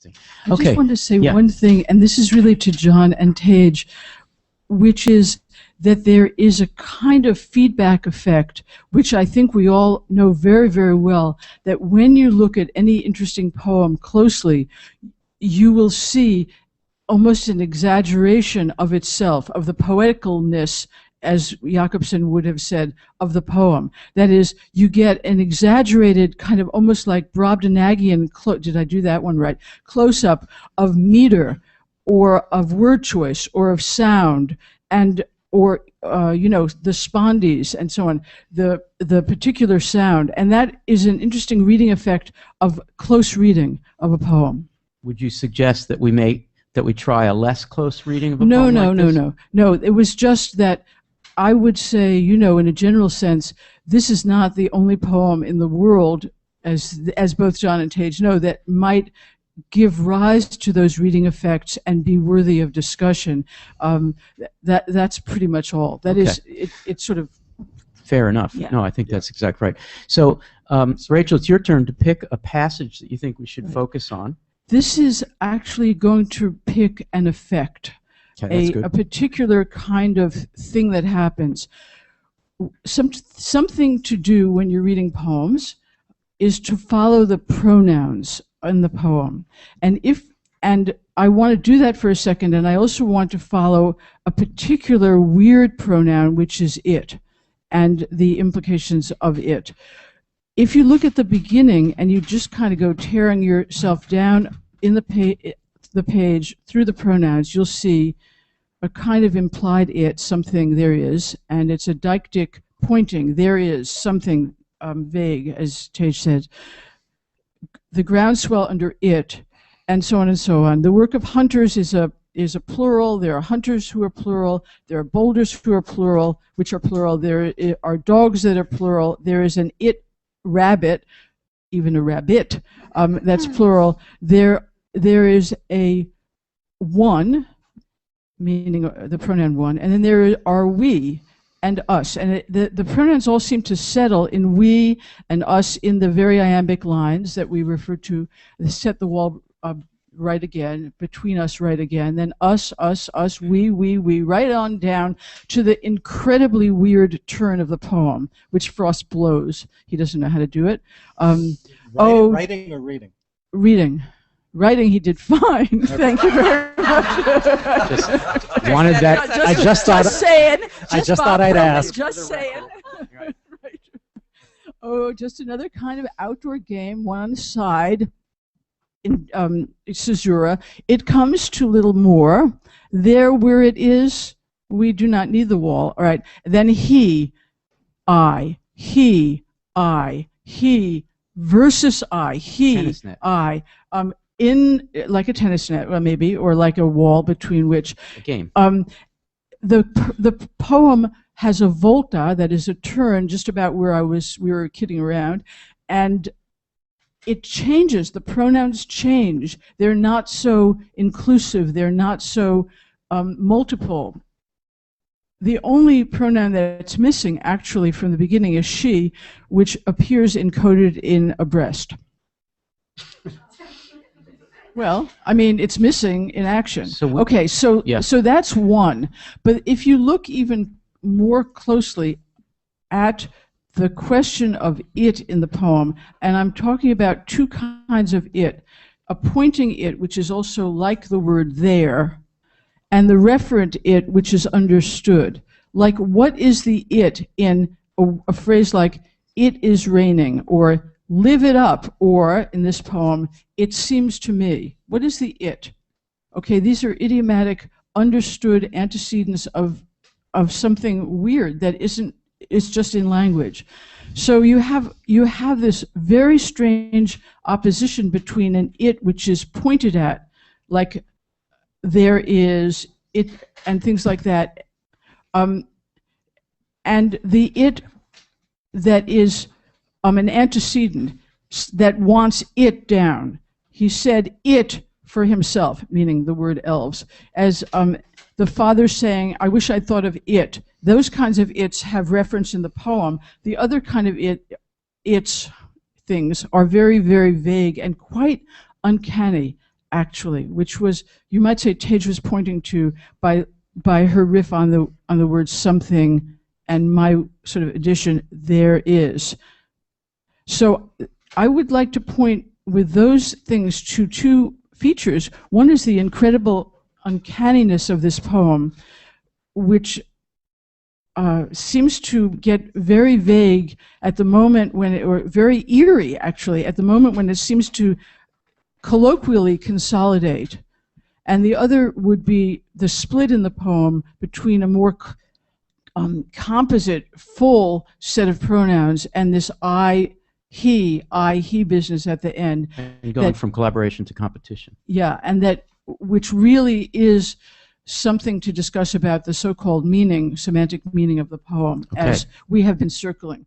interesting. I just wanted to say one thing, and this is really to John and Tage, which is that there is a kind of feedback effect, which I think we all know very, very well, that when you look at any interesting poem closely, you will see almost an exaggeration of itself, of the poeticalness, as Jacobson would have said, of the poem. That is, you get an exaggerated kind of almost like Brobdingnagian, did I do that one right, close-up of meter or of word choice or of sound and or you know, the spondees and so on, the particular sound. And that is an interesting reading effect of close reading of a poem. Would you suggest that we try a less close reading of a poem like this? No. It was just that I would say, you know, in a general sense, this is not the only poem in the world, as both John and Tage know, that might give rise to those reading effects and be worthy of discussion. That's pretty much all. That is, it's sort of... Fair enough. Yeah. No, I think that's exactly right. So, Rachel, it's your turn to pick a passage that you think we should focus on. This is actually going to pick an effect, a particular kind of thing that happens. Something to do when you're reading poems is to follow the pronouns in the poem. And I want to do that for a second, and I also want to follow a particular weird pronoun, which is it, and the implications of it. If you look at the beginning and you just kind of go tearing yourself down in the page through the pronouns, you'll see a kind of implied it, something there is, and it's a deictic pointing, there is something vague, as Tage said. The groundswell under it, and so on and so on. The work of hunters is a plural. There are hunters who are plural. There are boulders who are plural, which are plural. There are dogs that are plural. There is an it rabbit, even a rabbit, that's plural. There is a one, meaning the pronoun one, and then there are we and us. And the pronouns all seem to settle in we and us in the very iambic lines that we refer to, set the wall right again, between us right again, then us, we, right on down to the incredibly weird turn of the poem, which Frost blows. He doesn't know how to do it. Writing or reading? Reading. Writing, he did fine. Thank you very much. Just wanted that. I just thought I'd ask. Just saying. Right. Oh, just another kind of outdoor game, one on the side. In caesura, it comes to little more. There where it is, we do not need the wall. All right. Then he versus I, tennis net. I. In like a tennis net, well, maybe, or like a wall between which a game. The poem has a volta, that is a turn, just about where we were kidding around, and it changes. The pronouns change. They're not so inclusive. They're not so multiple. The only pronoun that's missing, actually, from the beginning is she, which appears encoded in a breast. Well, I mean, it's missing in action. So that's one. But if you look even more closely at the question of it in the poem, and I'm talking about two kinds of it, a pointing it, which is also like the word there, and the referent it, which is understood. Like, what is the it in a phrase like, it is raining, or live it up, or in this poem, it seems to me. What is the it? Okay, these are idiomatic, understood antecedents of something weird that is just in language. So you have this very strange opposition between an it which is pointed at, like there is it and things like that, and the it that is an antecedent that wants it down. He said it for himself, meaning the word elves, as the father saying, I wish I'd thought of it. Those kinds of its have reference in the poem. The other kind of its things are very, very vague and quite uncanny. actually, which was, you might say, Tage was pointing to by her riff on the word something and my sort of addition, there is. So I would like to point with those things to two features. One is the incredible uncanniness of this poem, which seems to get very vague at the moment when it, or very eerie actually, at the moment when it seems to colloquially consolidate. And the other would be the split in the poem between a more composite, full set of pronouns and this I, he business at the end. And going from collaboration to competition. Yeah, and that, which really is something to discuss about the so-called meaning, semantic meaning of the poem, Okay. as we have been circling.